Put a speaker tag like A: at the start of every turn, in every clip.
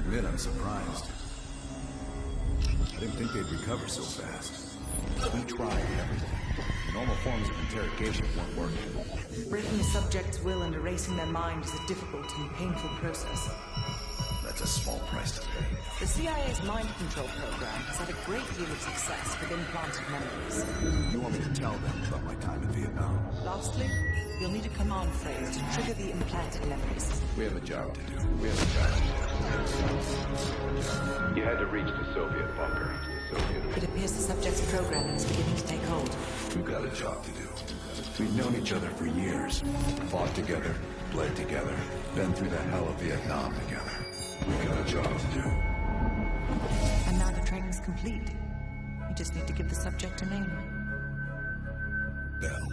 A: admit I'm surprised. I didn't think they'd recover so fast.
B: We tried everything. Normal forms of interrogation weren't working.
C: Breaking a subject's will and erasing their mind is a difficult and painful process.
A: That's a small price to pay.
C: The CIA's mind control program has had a great deal of success with implanted memories.
A: You want me to tell them about my time in Vietnam?
C: Lastly, you'll need a command phrase to trigger the implanted memories.
A: We have a job to do.
D: You had to reach the Soviet bunker.
C: It appears the subject's programming is beginning to take hold.
A: We've got a job to do. We've known each other for years. Fought together, bled together, been through the hell of Vietnam together. We've got a job to do.
C: And now the training's complete. You just need to give the subject a name.
A: Bell.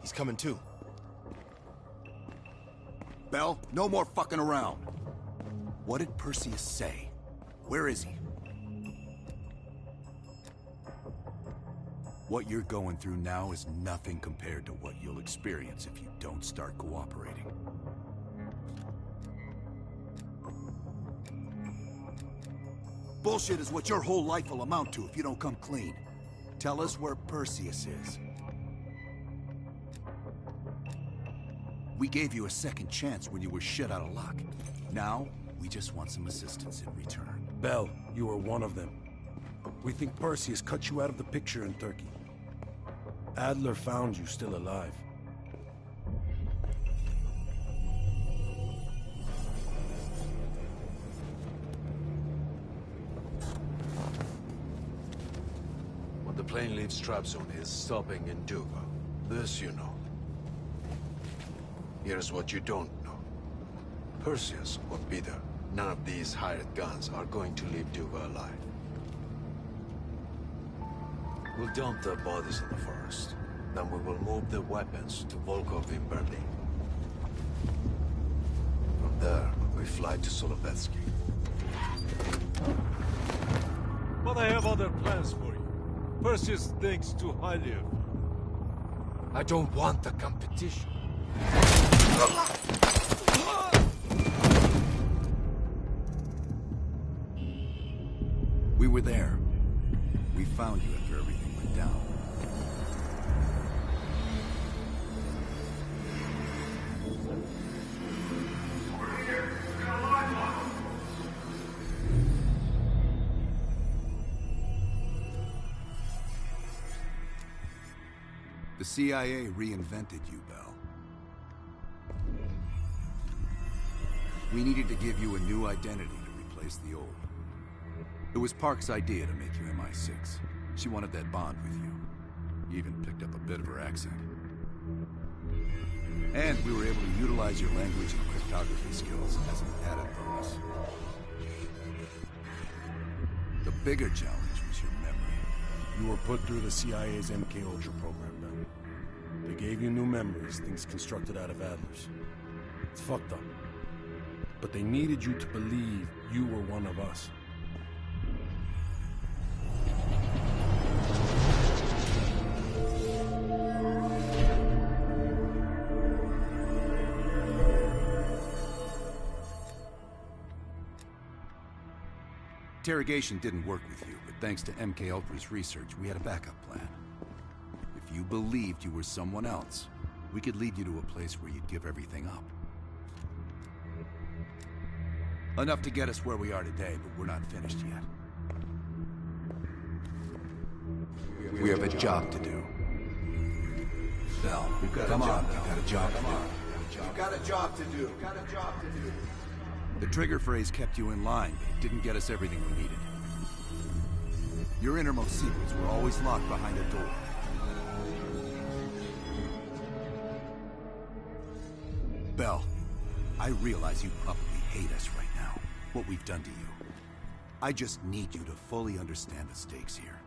B: He's coming too.
A: Bell, no more fucking around. What did Perseus say? Where is he? What you're going through now is nothing compared to what you'll experience if you don't start cooperating. Bullshit is what your whole life will amount to if you don't come clean. Tell us where Perseus is. We gave you a second chance when you were shit out of luck. Now, we just want some assistance in return.
E: Bell, you are one of them. We think Perseus cut you out of the picture in Turkey. Adler found you still alive.
F: When the plane leaves Trabzon, it's stopping in Duva. This you know. Here's what you don't know. Perseus or Peter, none of these hired guns are going to leave Duva alive. We'll dump their bodies in the forest. Then we will move the weapons to Volkov in Berlin. From there, we fly to Solovetsky.
G: But I have other plans for you. Perseus thinks too highly of you.
F: I don't want the competition.
A: We were there. We found you after everything went down. The CIA reinvented you, Bell. We needed to give you a new identity to replace the old. It was Park's idea to make you MI6. She wanted that bond with you. You even picked up a bit of her accent. And we were able to utilize your language and cryptography skills as an added bonus. The bigger challenge was your memory.
E: You were put through the CIA's MK Ultra program, Bell. They gave you new memories, things constructed out of Adler's. It's fucked up. But they needed you to believe you were one of us.
A: Interrogation didn't work with you, but thanks to MK Ultra's research, we had a backup plan. If you believed you were someone else, we could lead you to a place where you'd give everything up. Enough to get us where we are today, but we're not finished yet. We have a job to do. Bell. Come on, Bell. Got a job to do.
F: You've got a job to do.
A: The trigger phrase kept you in line, but it didn't get us everything we needed. Your innermost secrets were always locked behind a door. Bell, I realize you probably hate us right now, what we've done to you. I just need you to fully understand the stakes here.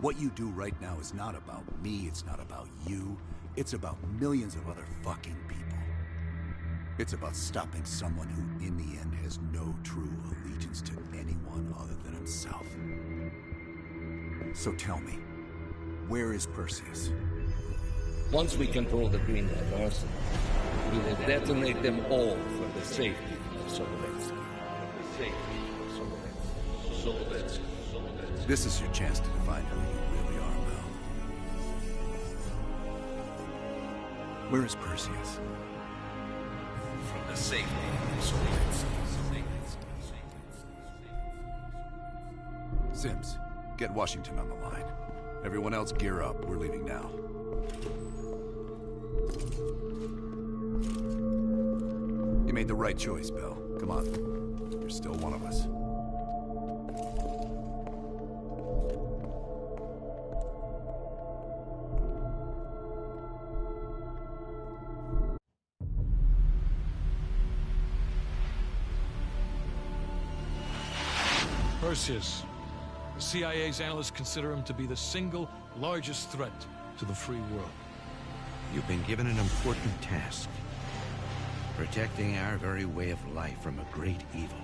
A: What you do right now is not about me, it's not about you, it's about millions of other fucking people. It's about stopping someone who, in the end, has no true allegiance to anyone other than himself. So tell me, where is Perseus?
H: Once we control the Greenlight arsenal, we will detonate them all for the safety of Solovetsky.
A: This is your chance to define who you really are, Bell. Where is Perseus?
H: From the safety of Solovetsky.
A: Sims, get Washington on the line. Everyone else gear up. We're leaving now. You made the right choice, Bell. Come on. You're still one of us.
G: Perseus. The CIA's analysts consider him to be the single largest threat to the free world.
I: You've been given an important task. Protecting our very way of life from a great evil.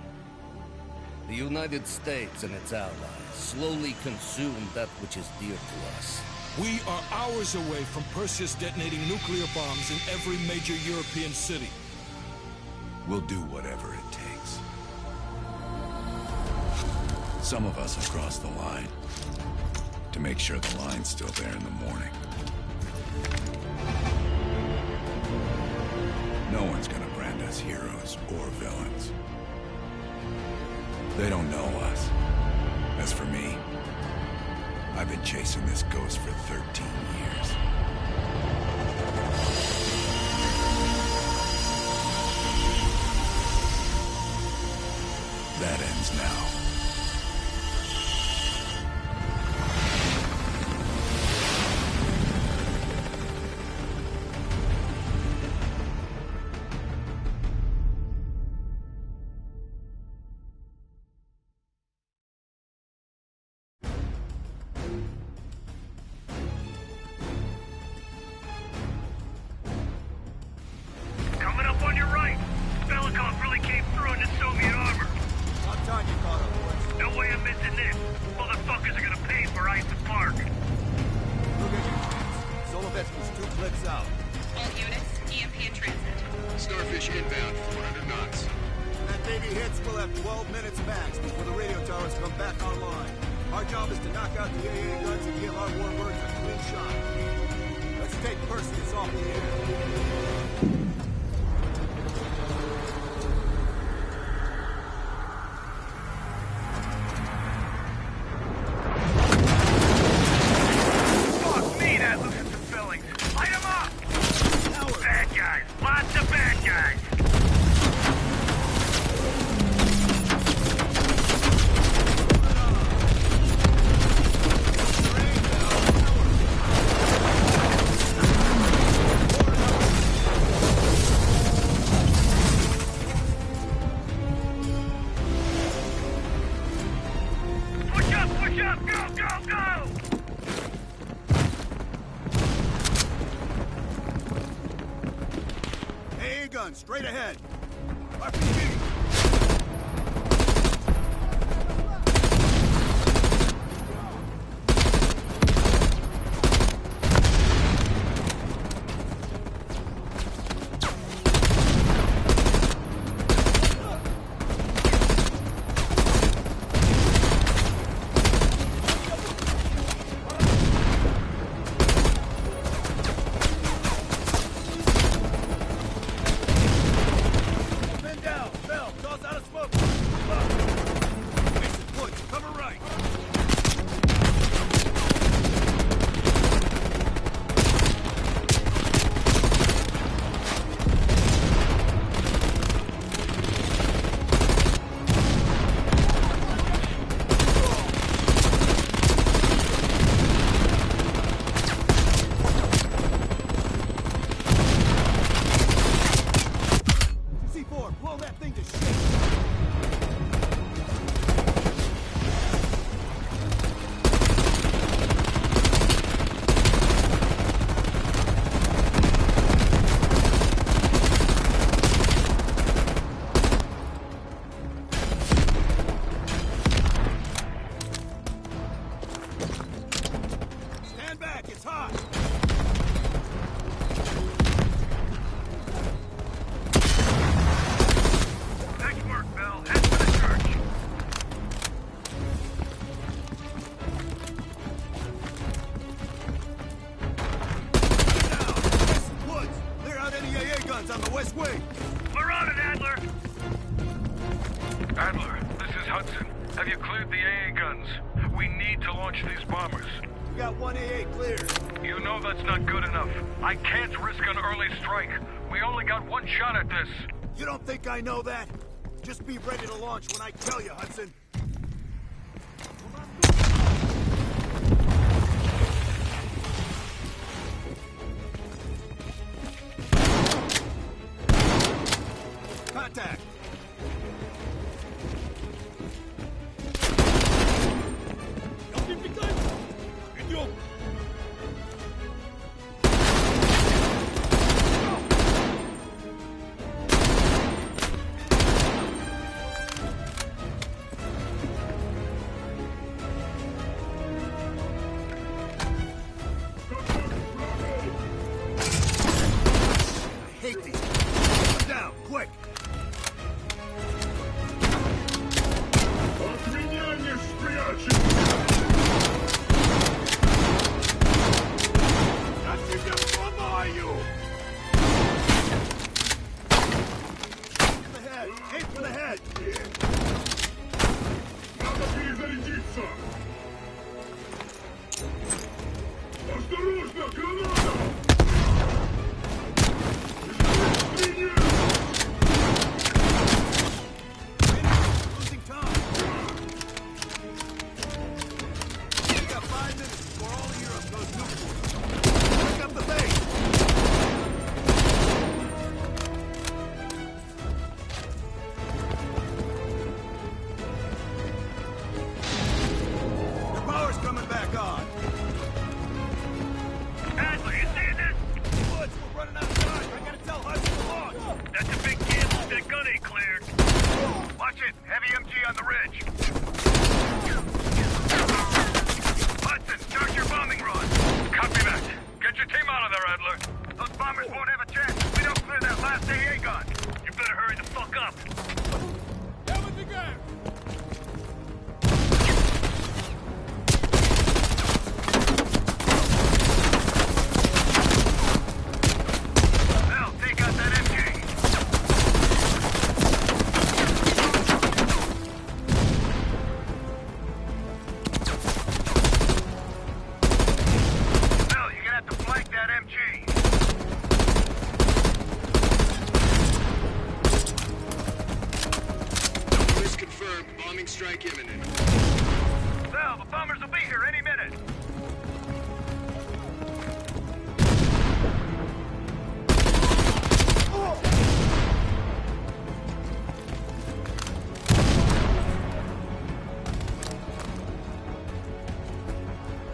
H: The United States and its allies slowly consume that which is dear to us.
G: We are hours away from Perseus detonating nuclear bombs in every major European city.
A: We'll do whatever it takes. Some of us have crossed the line to make sure the line's still there in the morning. No one's gonna brand us heroes or villains. They don't know us. As for me, I've been chasing this ghost for 13 years. That ends now. Straight ahead. RPG. Down. way!
J: We're on it, Adler! Adler, this is Hudson. Have you cleared the AA guns? We need to launch these bombers.
A: We got one AA cleared.
J: You know that's not good enough. I can't risk an early strike. We only got one shot at this.
A: You don't think I know that? Just be ready to launch when I tell you, Hudson. Contact! Hate these. Put them down, quick! In the head! Aim for the head!
K: Осторожно, граната!
A: Losing time! We got 5 minutes before all of Europe goes nuclear. Pick up the base! The power's coming back on!
J: Adler, you seeing this?
A: Woods, we're running out of time! I gotta tell Hudson to launch!
J: That's a big gamble if that gun ain't cleared. Watch it. Heavy MG on the ridge. Hudson, start your bombing run. Copy that. Get your team out of there, Adler. Those bombers won't have a chance if we don't clear that last AA gun. You better hurry the fuck up. Now, take out that MG. Well, you're gonna have to flank that MG.
K: Risk confirmed. Bombing strike imminent.
J: Well, the bombers will be here any minute.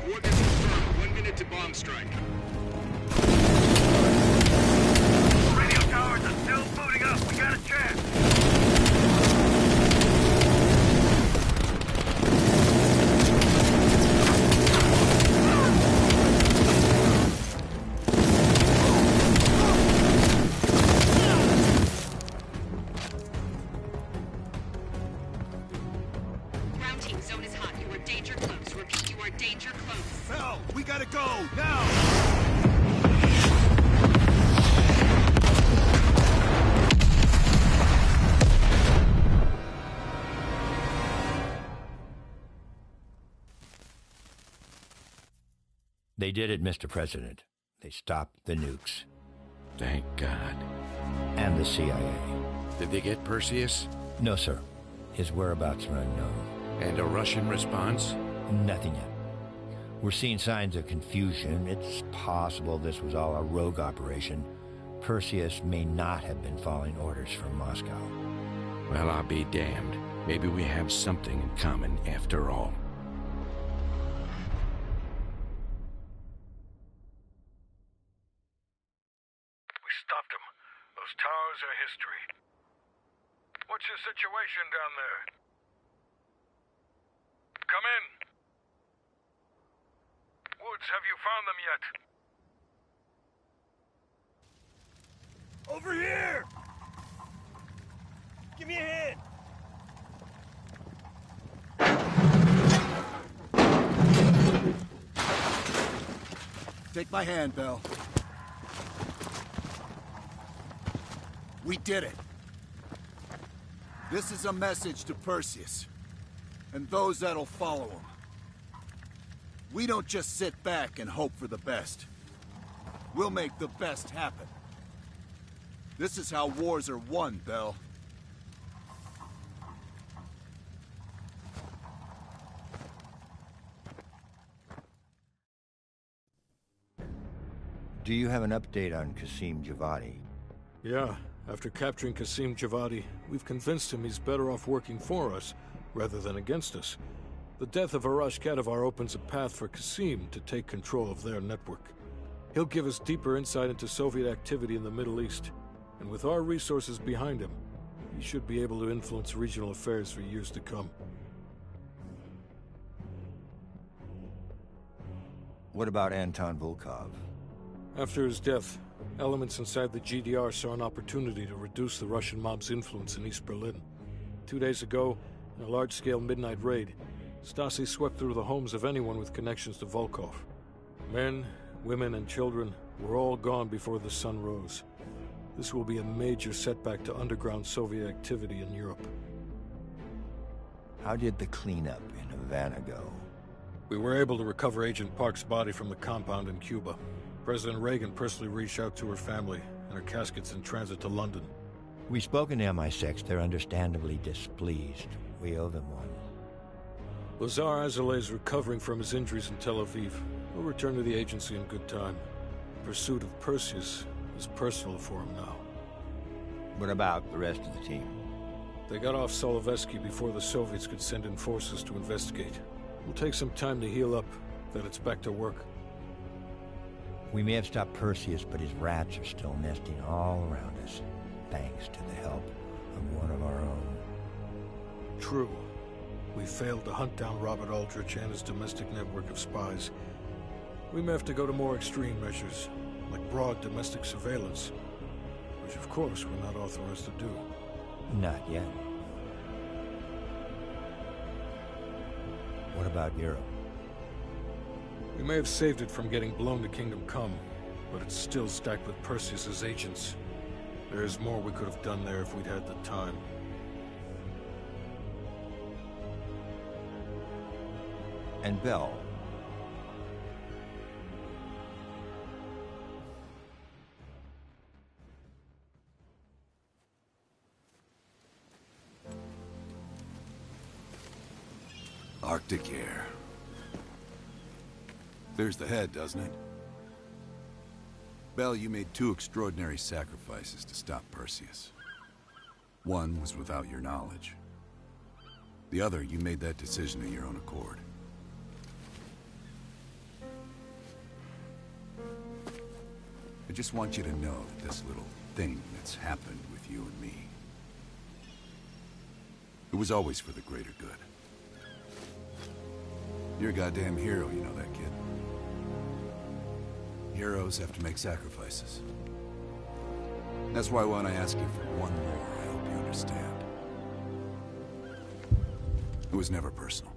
K: Coordinates confirmed. 1 minute to bomb strike.
J: Radio towers are still booting up. We got a chance.
L: Ground team, zone is hot. You are danger close. Repeat, you are danger close.
A: Hell, we gotta go, now!
M: They did it, Mr. President. They stopped the nukes.
I: Thank God.
M: And the CIA.
I: Did they get Perseus?
M: No, sir. His whereabouts are unknown.
I: And a Russian response?
M: Nothing yet. We're seeing signs of confusion. It's possible this was all a rogue operation. Perseus may not have been following orders from Moscow.
I: Well, I'll be damned. Maybe we have something in common after all.
J: We stopped them. Those towers are history. What's your situation down there? Come in. Woods, have you found them yet?
A: Over here! Give me a hand! Take my hand, Bell. We did it. This is a message to Perseus, and those that'll follow him. We don't just sit back and hope for the best. We'll make the best happen. This is how wars are won, Bell.
M: Do you have an update on Qasim Javadi?
N: Yeah, after capturing Qasim Javadi, we've convinced him he's better off working for us, rather than against us. The death of Arash Kadivar opens a path for Qasim to take control of their network. He'll give us deeper insight into Soviet activity in the Middle East, and with our resources behind him, he should be able to influence regional affairs for years to come.
M: What about Anton Volkov?
N: After his death, elements inside the GDR saw an opportunity to reduce the Russian mob's influence in East Berlin. 2 days ago, in a large-scale midnight raid, Stasi swept through the homes of anyone with connections to Volkov. Men, women, and children were all gone before the sun rose. This will be a major setback to underground Soviet activity in Europe.
M: How did the cleanup in Havana go?
N: We were able to recover Agent Park's body from the compound in Cuba. President Reagan personally reached out to her family, and her casket's in transit to London.
M: We've spoken to MI6. They're understandably displeased. We owe them one.
N: Lazar Azaleh is recovering from his injuries in Tel Aviv. He'll return to the agency in good time. Pursuit of Perseus is personal for him now.
M: What about the rest of the team?
N: They got off Solovetsky before the Soviets could send in forces to investigate. It'll take some time to heal up, then it's back to work.
M: We may have stopped Perseus, but his rats are still nesting all around us, thanks to the help of one of our own.
N: True. We failed to hunt down Robert Aldrich and his domestic network of spies. We may have to go to more extreme measures, like broad domestic surveillance, which of course we're not authorized to do.
M: Not yet. What about Europe?
N: We may have saved it from getting blown to Kingdom Come, but it's still stacked with Perseus's agents. There is more we could have done there if we'd had the time.
M: And Bell.
A: Arctic air. There's the head, doesn't it? Bell, you made 2 extraordinary sacrifices to stop Perseus. One was without your knowledge. The other, you made that decision of your own accord. I just want you to know that this little thing that's happened with you and me, it was always for the greater good. You're a goddamn hero, you know that, kid. Heroes have to make sacrifices. That's why when I ask you for one more, I hope you understand. It was never personal.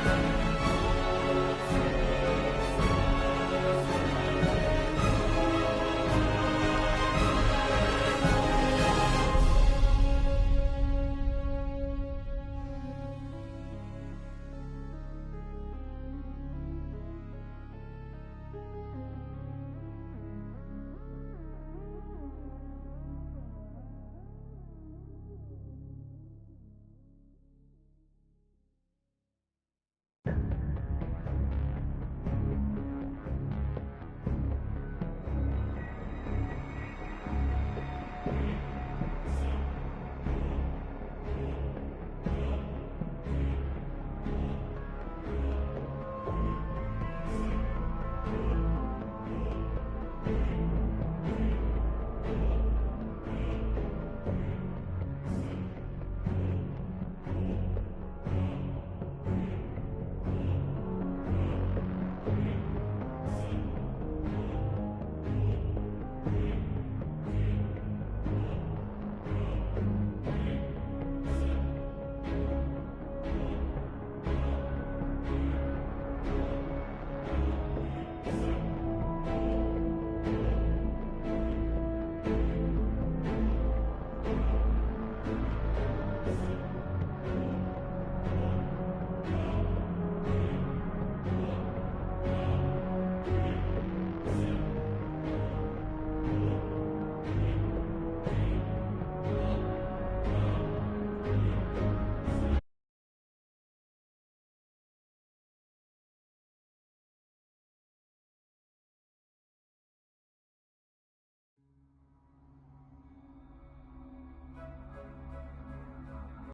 C: Thank you.